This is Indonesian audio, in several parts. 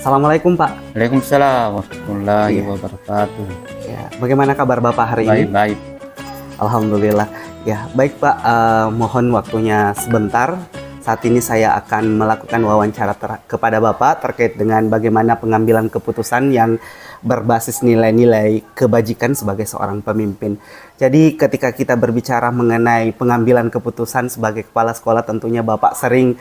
Assalamualaikum Pak. Waalaikumsalam warahmatullahi Iya. wabarakatuh. Ya, bagaimana kabar Bapak hari ini? Baik-baik. Alhamdulillah. Ya, baik Pak. Mohon waktunya sebentar. Saat ini saya akan melakukan wawancara kepada Bapak terkait dengan bagaimana pengambilan keputusan yang berbasis nilai-nilai kebajikan sebagai seorang pemimpin. Jadi ketika kita berbicara mengenai pengambilan keputusan sebagai kepala sekolah, tentunya Bapak sering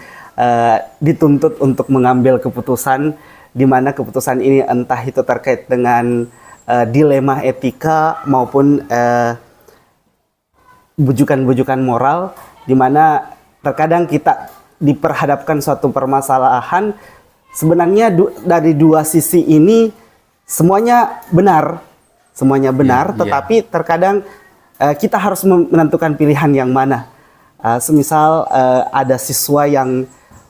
dituntut untuk mengambil keputusan, di mana keputusan ini entah itu terkait dengan dilema etika maupun bujukan-bujukan moral, di mana terkadang kita diperhadapkan suatu permasalahan. Sebenarnya dari dua sisi ini semuanya benar, tetapi terkadang kita harus menentukan pilihan yang mana. Semisal ada siswa yang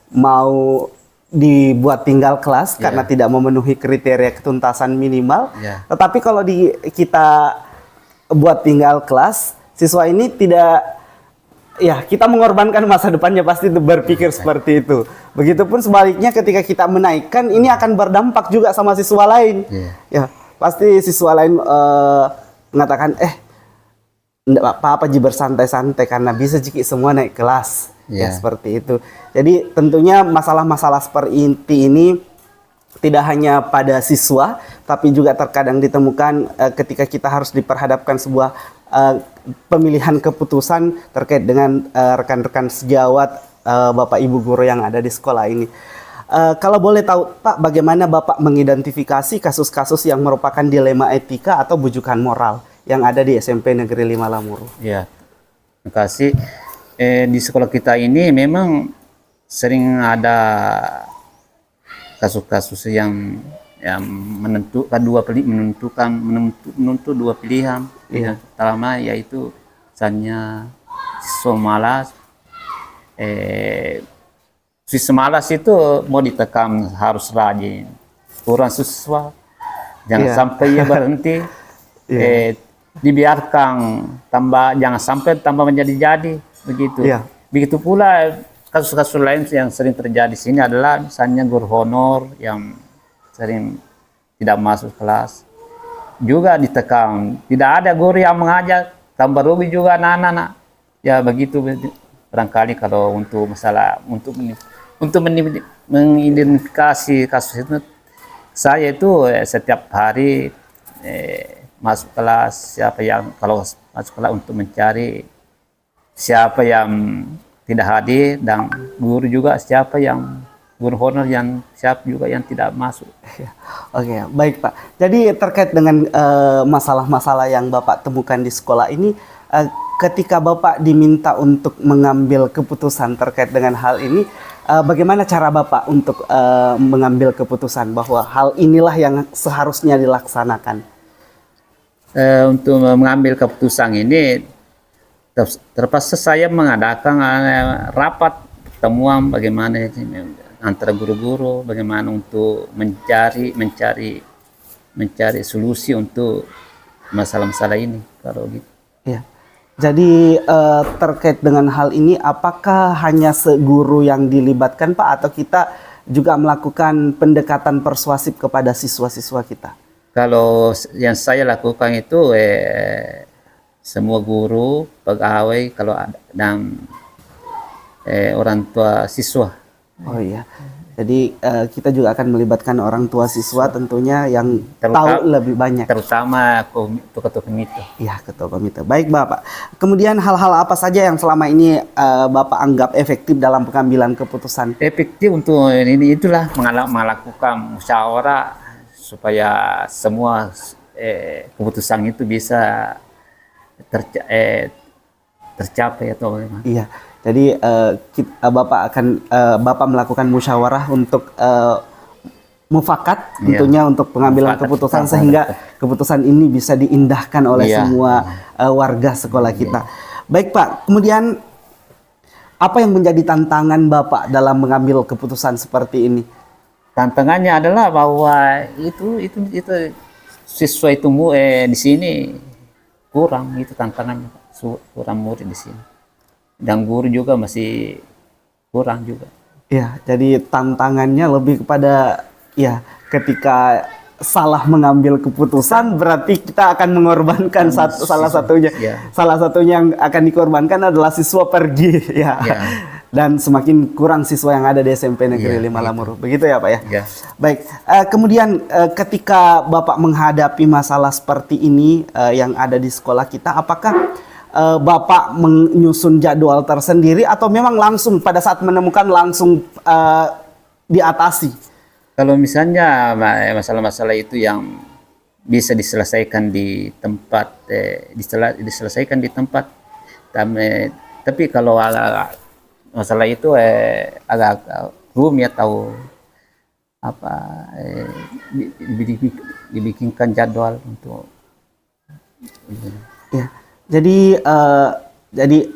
mau dibuat tinggal kelas karena tidak memenuhi kriteria ketuntasan minimal, tetapi kalau kita buat tinggal kelas, siswa ini tidak, ya kita mengorbankan masa depannya, pasti berpikir seperti itu. Begitupun sebaliknya ketika kita menaikkan, ini akan berdampak juga sama siswa lain. Ya, pasti siswa lain mengatakan, enggak apa-apa ji bersantai-santai karena bisa jiki semua naik kelas. Ya, seperti itu. Jadi tentunya masalah-masalah seperti ini tidak hanya pada siswa, tapi juga terkadang ditemukan ketika kita harus diperhadapkan sebuah pemilihan keputusan terkait dengan rekan-rekan sejawat, Bapak Ibu guru yang ada di sekolah ini. Kalau boleh tahu Pak, bagaimana Bapak mengidentifikasi kasus-kasus yang merupakan dilema etika atau bujukan moral yang ada di SMP Negeri 5 Lamuru? Ya, terima kasih. Di sekolah kita ini memang sering ada kasus-kasus yang menentukan dua pilihan. Yang pertama yaitu misalnya siswa malas. Siswa malas itu mau ditekan harus rajin, kurang siswa jangan sampai ia berhenti. Dibiarkan jangan sampai tambah menjadi-jadi begitu. Begitu pula kasus-kasus lain yang sering terjadi di sini adalah misalnya guru honor yang sering tidak masuk kelas juga ditekan. Tidak ada guru yang mengajar, tambah rugi juga anak-anak. Ya begitu barangkali kalau untuk masalah untuk mengidentifikasi kasus itu, saya itu setiap hari masuk kelas, kalau masuk kelas untuk mencari siapa yang tidak hadir, dan guru juga siapa yang guru honor yang siapa juga yang tidak masuk. Oke, baik Pak. Jadi terkait dengan masalah-masalah yang Bapak temukan di sekolah ini, ketika Bapak diminta untuk mengambil keputusan terkait dengan hal ini, bagaimana cara Bapak untuk mengambil keputusan bahwa hal inilah yang seharusnya dilaksanakan? Untuk mengambil keputusan ini, terpaksa saya mengadakan rapat pertemuan bagaimana antara guru-guru, bagaimana untuk mencari solusi untuk masalah-masalah ini. Kalau gitu. Ya. Jadi terkait dengan hal ini, apakah hanya seguru yang dilibatkan Pak, atau kita juga melakukan pendekatan persuasif kepada siswa-siswa kita? Kalau yang saya lakukan itu semua guru, pegawai, kalau ada, dan orang tua siswa. Oh iya. Jadi kita juga akan melibatkan orang tua siswa tentunya yang tahu lebih banyak. Terutama ketua komite. Iya, ketua komite. Baik Bapak. Kemudian hal-hal apa saja yang selama ini Bapak anggap efektif dalam pengambilan keputusan? Efektif untuk itulah melakukan musyawarah supaya semua keputusan itu bisa tercapai atau bagaimana? Iya. Jadi Bapak melakukan musyawarah untuk mufakat, tentunya untuk pengambilan keputusan sehingga keputusan ini bisa diindahkan oleh semua warga sekolah kita. Baik Pak. Kemudian apa yang menjadi tantangan Bapak dalam mengambil keputusan seperti ini? Tantangannya adalah bahwa itu siswa itu di sini kurang, itu tantangannya, kurang murid di sini, dan guru juga masih kurang juga. Ya, jadi tantangannya lebih kepada Ya, ketika salah mengambil keputusan berarti kita akan mengorbankan salah satunya. Salah satunya yang akan dikorbankan adalah siswa pergi ya. Dan semakin kurang siswa yang ada di SMP Negeri 5 Lamuru. Begitu ya Pak ya? Baik, kemudian ketika Bapak menghadapi masalah seperti ini yang ada di sekolah kita, apakah Bapak menyusun jadwal tersendiri atau memang langsung pada saat menemukan langsung diatasi? Kalau misalnya masalah-masalah itu yang bisa diselesaikan di tempat, diselesaikan di tempat. Tapi kalau masalah itu agak rumit atau apa, dibikinkan jadwal untuk. Ya, jadi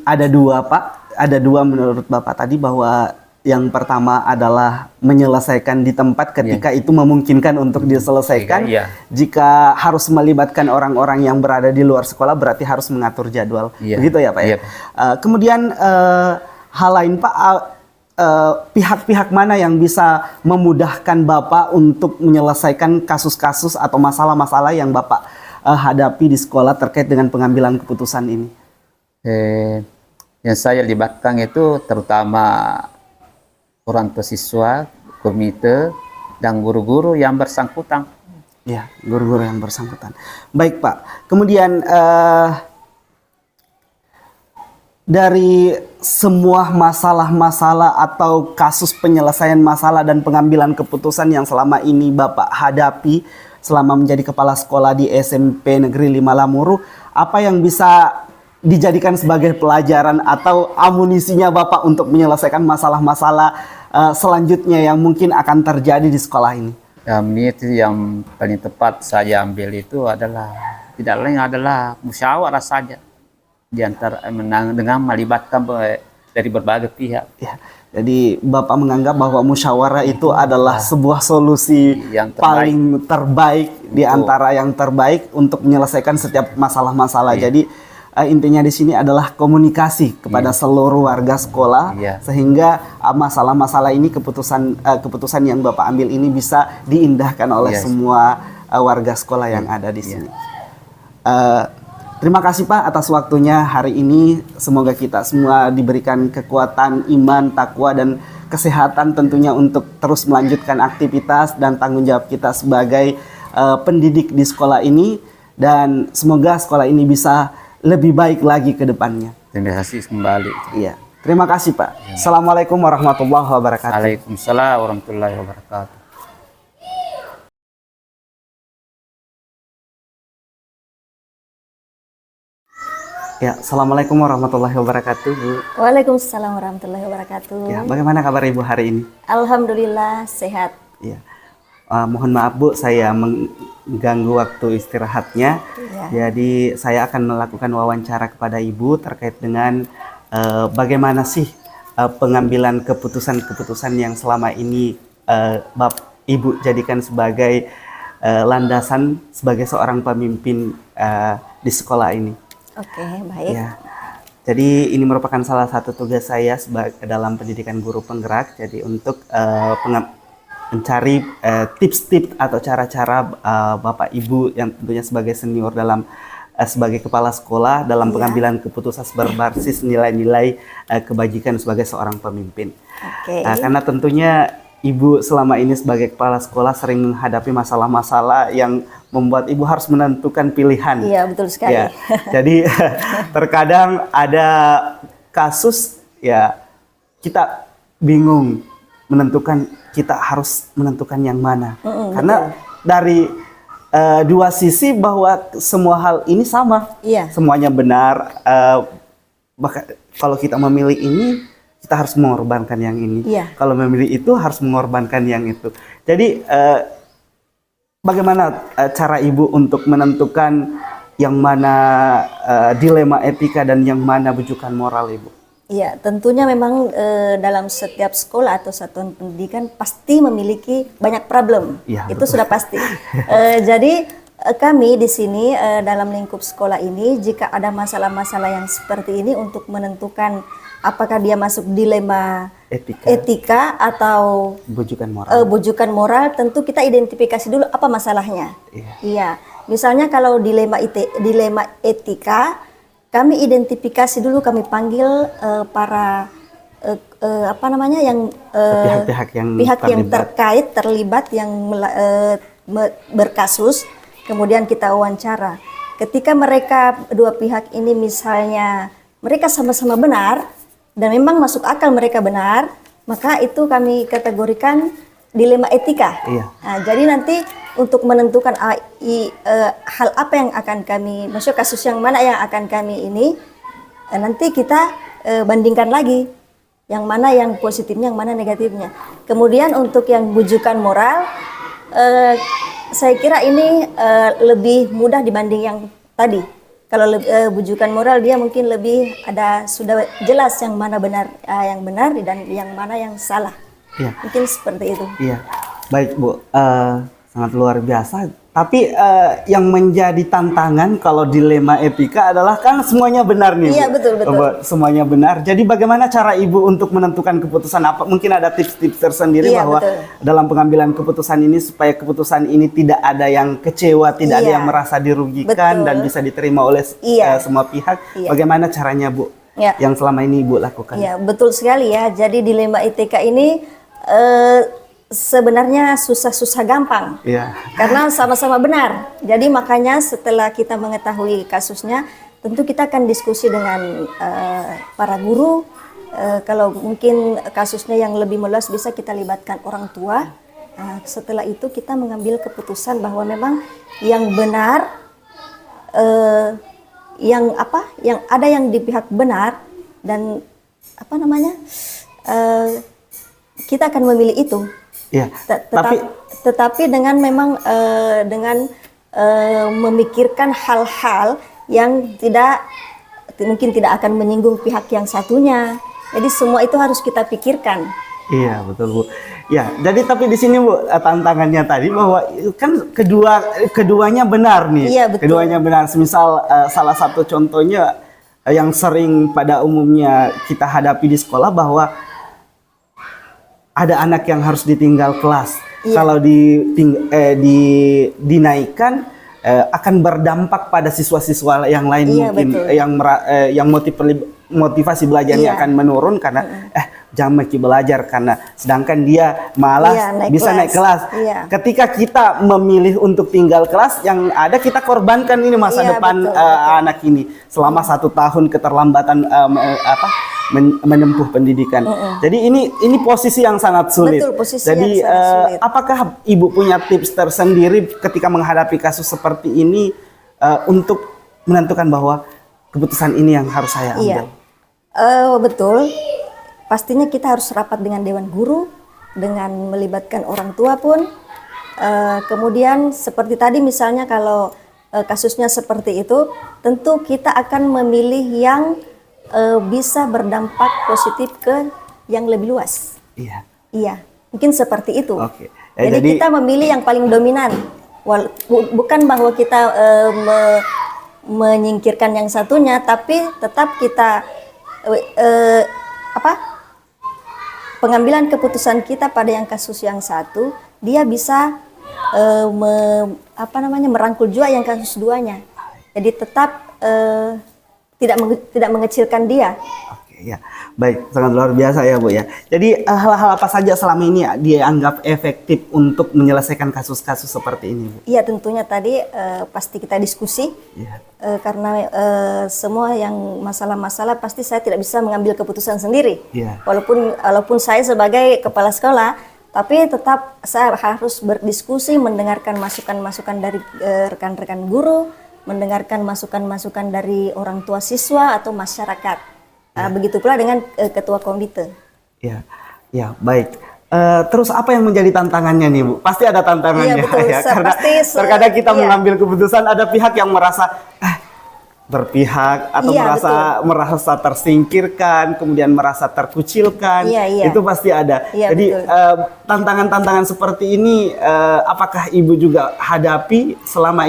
ada dua Pak, ada dua menurut Bapak tadi, bahwa yang pertama adalah menyelesaikan di tempat ketika itu memungkinkan untuk diselesaikan. Jika harus melibatkan orang-orang yang berada di luar sekolah berarti harus mengatur jadwal. Begitu ya Pak ya? Kemudian hal lain Pak, pihak-pihak mana yang bisa memudahkan Bapak untuk menyelesaikan kasus-kasus atau masalah-masalah yang Bapak hadapi di sekolah terkait dengan pengambilan keputusan ini? Yang saya libatkan itu terutama orang tua siswa, komite, dan guru-guru yang bersangkutan. Ya, guru-guru yang bersangkutan. Baik Pak, kemudian dari semua masalah-masalah atau kasus penyelesaian masalah dan pengambilan keputusan yang selama ini Bapak hadapi selama menjadi kepala sekolah di SMP Negeri 5 Lamuru, apa yang bisa dijadikan sebagai pelajaran atau amunisinya Bapak untuk menyelesaikan masalah-masalah selanjutnya yang mungkin akan terjadi di sekolah ini? Itu yang paling tepat saya ambil itu adalah tidak lain adalah musyawarah saja di antara dengan melibatkan dari berbagai pihak. Ya, jadi Bapak menganggap bahwa musyawarah itu adalah sebuah solusi yang paling terbaik di antara yang terbaik untuk menyelesaikan setiap masalah-masalah. Jadi intinya di sini adalah komunikasi kepada seluruh warga sekolah sehingga masalah-masalah ini, keputusan yang Bapak ambil ini bisa diindahkan oleh semua warga sekolah yang ada di sini. Terima kasih Pak atas waktunya hari ini. Semoga kita semua diberikan kekuatan iman, takwa, dan kesehatan tentunya untuk terus melanjutkan aktivitas dan tanggung jawab kita sebagai pendidik di sekolah ini. Dan semoga sekolah ini bisa lebih baik lagi ke depannya. Terima kasih kembali. Iya, terima kasih Pak. Assalamualaikum warahmatullahi wabarakatuh. Waalaikumsalam warahmatullahi wabarakatuh. Ya, assalamualaikum warahmatullahi wabarakatuh, Bu. Waalaikumsalam warahmatullahi wabarakatuh. Ya, bagaimana kabar Ibu hari ini? Alhamdulillah sehat. Ya. Mohon maaf Bu, saya mengganggu waktu istirahatnya. Jadi saya akan melakukan wawancara kepada Ibu terkait dengan bagaimana sih pengambilan keputusan-keputusan yang selama ini Ibu jadikan sebagai landasan sebagai seorang pemimpin di sekolah ini. Oke, baik. Ya. Jadi ini merupakan salah satu tugas saya dalam pendidikan guru penggerak. Jadi untuk mencari tips-tips atau cara-cara Bapak Ibu yang tentunya sebagai senior dalam sebagai kepala sekolah dalam pengambilan keputusan berbasis nilai-nilai kebajikan sebagai seorang pemimpin. Karena tentunya Ibu selama ini sebagai kepala sekolah sering menghadapi masalah-masalah yang membuat Ibu harus menentukan pilihan. Iya, betul sekali. Ya, jadi terkadang ada kasus ya kita bingung kita harus menentukan yang mana. Karena dari dua sisi bahwa semua hal ini sama. Semuanya benar. Bahkan kalau kita memilih ini, kita harus mengorbankan yang ini. Kalau memilih itu harus mengorbankan yang itu. Jadi bagaimana cara Ibu untuk menentukan yang mana dilema etika dan yang mana bujukan moral Ibu? Iya, tentunya memang dalam setiap sekolah atau satuan pendidikan pasti memiliki banyak problem. Itu sudah pasti. Jadi kami di sini dalam lingkup sekolah ini, jika ada masalah-masalah yang seperti ini untuk menentukan apakah dia masuk dilema etika atau bujukan moral, tentu kita identifikasi dulu apa masalahnya. Iya. Misalnya kalau dilema etika, kami identifikasi dulu, kami panggil para pihak yang terlibat yang berkasus, kemudian kita wawancara. Ketika dua pihak ini misalnya mereka sama-sama benar dan memang masuk akal mereka benar, maka itu kami kategorikan dilema etika. Nah, jadi nanti untuk menentukan hal apa yang akan kami, maksudnya kasus yang mana yang akan kami ini, nanti kita bandingkan lagi yang mana yang positifnya, yang mana negatifnya. Kemudian untuk yang bujukan moral, saya kira ini lebih mudah dibanding yang tadi. Kalau bujukan moral dia mungkin lebih sudah jelas yang mana yang benar dan yang mana yang salah. Iya. Mungkin seperti itu. Iya, baik Bu, sangat luar biasa. Tapi yang menjadi tantangan kalau dilema etika adalah kan semuanya benar nih. Iya, betul. Semuanya benar. Jadi bagaimana cara Ibu untuk menentukan keputusan apa? Mungkin ada tips-tips tersendiri bahwa dalam pengambilan keputusan ini supaya keputusan ini tidak ada yang kecewa, tidak ada yang merasa dirugikan dan bisa diterima oleh semua pihak. Bagaimana caranya Bu? Yang selama ini Ibu lakukan? Iya, betul sekali ya. Jadi dilema etika ini sebenarnya susah-susah gampang, karena sama-sama benar. Jadi makanya setelah kita mengetahui kasusnya, tentu kita akan diskusi dengan para guru. Kalau mungkin kasusnya yang lebih meluas bisa kita libatkan orang tua. Setelah itu kita mengambil keputusan bahwa memang yang benar, yang ada yang di pihak benar dan kita akan memilih itu. Ya, tetapi dengan memang dengan memikirkan hal-hal yang mungkin tidak akan menyinggung pihak yang satunya. Jadi semua itu harus kita pikirkan. Iya, betul Bu. Ya, jadi tapi di sini Bu, tantangannya tadi bahwa kan keduanya benar nih. Iya, betul. Keduanya benar. Semisal salah satu contohnya yang sering pada umumnya kita hadapi di sekolah bahwa ada anak yang harus ditinggal kelas. Kalau dinaikkan akan berdampak pada siswa-siswa yang lain, mungkin yang motivasi belajarnya akan menurun karena jangan belajar karena sedangkan dia malas bisa naik kelas. Ketika kita memilih untuk tinggal kelas, yang ada kita korbankan ini masa depan anak ini selama 1 tahun keterlambatan menempuh pendidikan. Jadi ini posisi yang sangat sulit. Betul, posisi jadi yang sangat sulit. Apakah Ibu punya tips tersendiri ketika menghadapi kasus seperti ini untuk menentukan bahwa keputusan ini yang harus saya ambil? Betul. Pastinya kita harus rapat dengan dewan guru, dengan melibatkan orang tua pun. Kemudian seperti tadi misalnya kalau kasusnya seperti itu, tentu kita akan memilih yang bisa berdampak positif ke yang lebih luas. Iya, mungkin seperti itu. Jadi kita memilih yang paling dominan, bukan bahwa kita menyingkirkan yang satunya, tapi tetap kita pengambilan keputusan kita pada yang kasus yang satu, dia bisa merangkul juga yang kasus duanya. Jadi tetap tidak mengecilkan dia. Ya, baik, sangat luar biasa ya Bu ya. Jadi hal-hal apa saja selama ini dianggap efektif untuk menyelesaikan kasus-kasus seperti ini Bu? Iya, tentunya tadi pasti kita diskusi. Karena semua yang masalah-masalah pasti saya tidak bisa mengambil keputusan sendiri. Walaupun saya sebagai kepala sekolah, tapi tetap saya harus berdiskusi, mendengarkan masukan-masukan dari rekan-rekan guru, mendengarkan masukan-masukan dari orang tua siswa atau masyarakat. Begitu pula dengan ketua komite. Ya, baik. Terus apa yang menjadi tantangannya nih Bu? Pasti ada tantangannya ya. Karena terkadang kita mengambil keputusan, ada pihak yang merasa berpihak atau merasa tersingkirkan, kemudian merasa terkucilkan. Itu pasti ada. Jadi tantangan-tantangan seperti ini apakah Ibu juga hadapi selama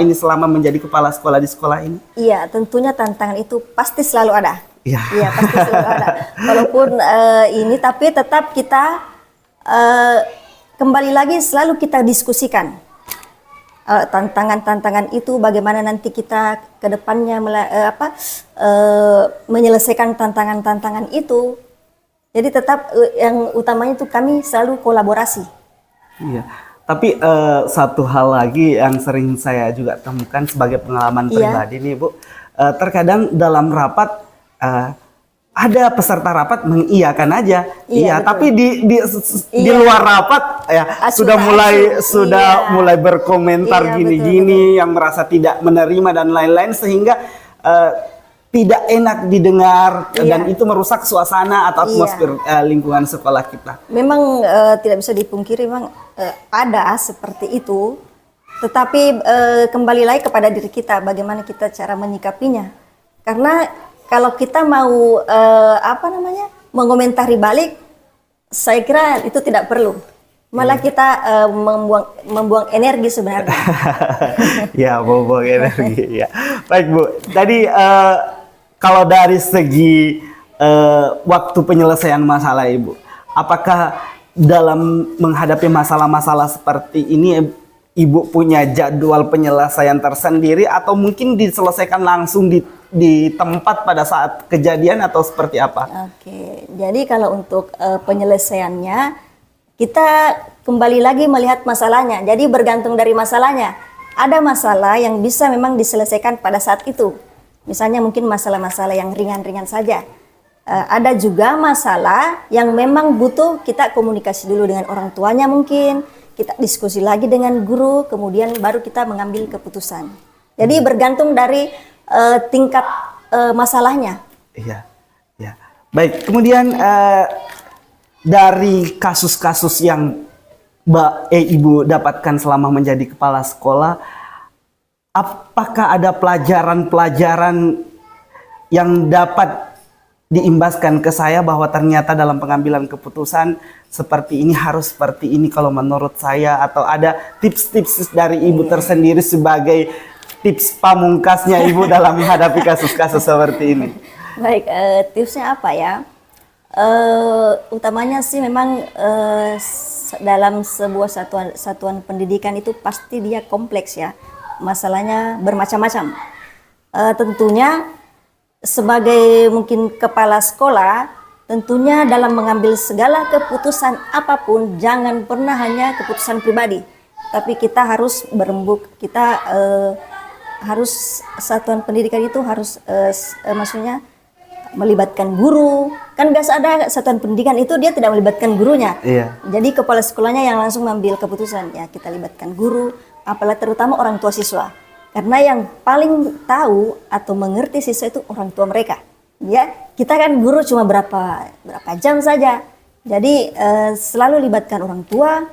menjadi kepala sekolah di sekolah ini? Iya, tentunya tantangan itu pasti selalu ada. Iya. Iya, pasti selalu ada. Walaupun ini, tapi tetap kita kembali lagi selalu kita diskusikan tantangan-tantangan itu, bagaimana nanti kita ke depannya menyelesaikan tantangan-tantangan itu. Jadi tetap yang utamanya itu kami selalu kolaborasi. Iya. Tapi satu hal lagi yang sering saya juga temukan sebagai pengalaman pribadi nih Bu, terkadang dalam rapat ada peserta rapat mengiyakan aja, iya, tapi di luar rapat ya sudah mulai berkomentar gini-gini yang merasa tidak menerima dan lain-lain, sehingga tidak enak didengar dan itu merusak suasana atau atmosfer lingkungan sekolah kita. Memang tidak bisa dipungkiri, memang ada seperti itu, tetapi kembali lagi kepada diri kita, bagaimana kita cara menyikapinya. Karena kalau kita mau mengomentari balik, saya kira itu tidak perlu. Malah kita membuang energi sebenarnya. Ya, membuang energi. Ya. Baik Bu, tadi kalau dari segi waktu penyelesaian masalah Ibu, apakah dalam menghadapi masalah-masalah seperti ini Ibu punya jadwal penyelesaian tersendiri atau mungkin diselesaikan langsung di tempat pada saat kejadian atau seperti apa? Oke, jadi kalau untuk penyelesaiannya kita kembali lagi melihat masalahnya. Jadi bergantung dari masalahnya. Ada masalah yang bisa memang diselesaikan pada saat itu. Misalnya mungkin masalah-masalah yang ringan-ringan saja. Ada juga masalah yang memang butuh kita komunikasi dulu dengan orang tuanya mungkin. Kita diskusi lagi dengan guru, kemudian baru kita mengambil keputusan. Jadi bergantung dari tingkat masalahnya. Iya, ya. Baik, kemudian dari kasus-kasus yang Ibu dapatkan selama menjadi kepala sekolah, apakah ada pelajaran-pelajaran yang dapat diimbaskan ke saya bahwa ternyata dalam pengambilan keputusan seperti ini harus seperti ini kalau menurut saya, atau ada tips-tips dari Ibu tersendiri sebagai tips pamungkasnya Ibu dalam menghadapi kasus-kasus seperti ini? Baik, tipsnya apa ya? Utamanya sih memang dalam sebuah satuan pendidikan itu pasti dia kompleks ya, masalahnya bermacam-macam. Tentunya sebagai mungkin kepala sekolah, tentunya dalam mengambil segala keputusan apapun jangan pernah hanya keputusan pribadi, tapi kita harus berembuk, kita harus satuan pendidikan itu harus maksudnya melibatkan guru. Kan biasa ada satuan pendidikan itu dia tidak melibatkan gurunya. Iya. Jadi kepala sekolahnya yang langsung mengambil keputusan. Ya, kita libatkan guru, apalagi terutama orang tua siswa. Karena yang paling tahu atau mengerti siswa itu orang tua mereka. Ya, kita kan guru cuma berapa jam saja. Jadi selalu libatkan orang tua,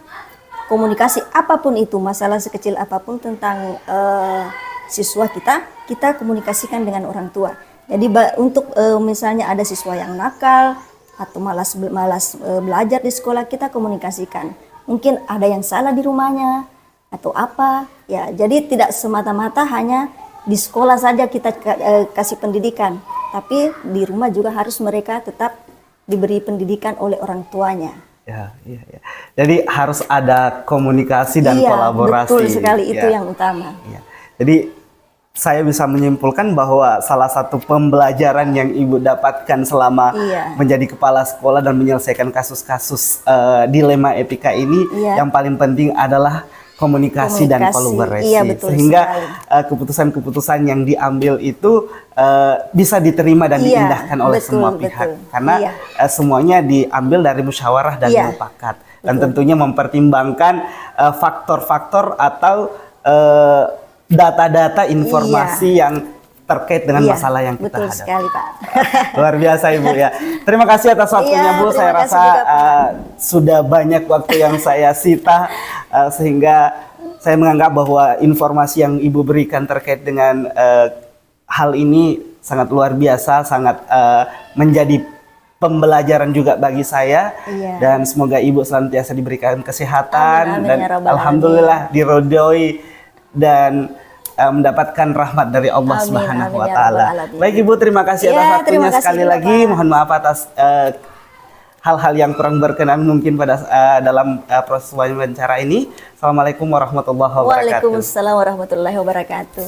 komunikasi apapun itu, masalah sekecil apapun tentang siswa kita komunikasikan dengan orang tua. Jadi untuk misalnya ada siswa yang nakal atau malas belajar di sekolah, kita komunikasikan. Mungkin ada yang salah di rumahnya atau apa. Ya, jadi tidak semata-mata hanya di sekolah saja kita kasih pendidikan, tapi di rumah juga harus mereka tetap diberi pendidikan oleh orang tuanya. Ya. Jadi harus ada komunikasi dan kolaborasi. Betul sekali, itu yang utama. Ya. Jadi saya bisa menyimpulkan bahwa salah satu pembelajaran yang Ibu dapatkan selama menjadi kepala sekolah dan menyelesaikan kasus-kasus dilema etika ini, yang paling penting adalah komunikasi dan kolaborasi. Iya, betul, sehingga keputusan-keputusan yang diambil itu bisa diterima dan diindahkan oleh semua pihak. Karena semuanya diambil dari musyawarah dan mufakat. Dan tentunya mempertimbangkan faktor-faktor atau data-data informasi yang terkait dengan masalah yang kita hadapi. Betul sekali, Pak. Luar biasa Ibu ya. Terima kasih atas waktunya Bu. Saya rasa sudah banyak waktu yang saya sita, sehingga saya menganggap bahwa informasi yang Ibu berikan terkait dengan hal ini sangat luar biasa, sangat menjadi pembelajaran juga bagi saya. Dan semoga Ibu senantiasa diberikan kesehatan. Amin, dan ya Rabbal alhamdulillah dirodoi dan mendapatkan rahmat dari Allah Amin, Subhanahu amin, wa ya taala. Rabbal alamin. Baik Ibu, terima kasih atas Ya, waktunya terima kasih sekali juga, lagi. Pak. Mohon maaf atas hal-hal yang kurang berkenan mungkin pada dalam proses wawancara ini. Assalamualaikum warahmatullahi wabarakatuh. Waalaikumsalam warahmatullahi wabarakatuh.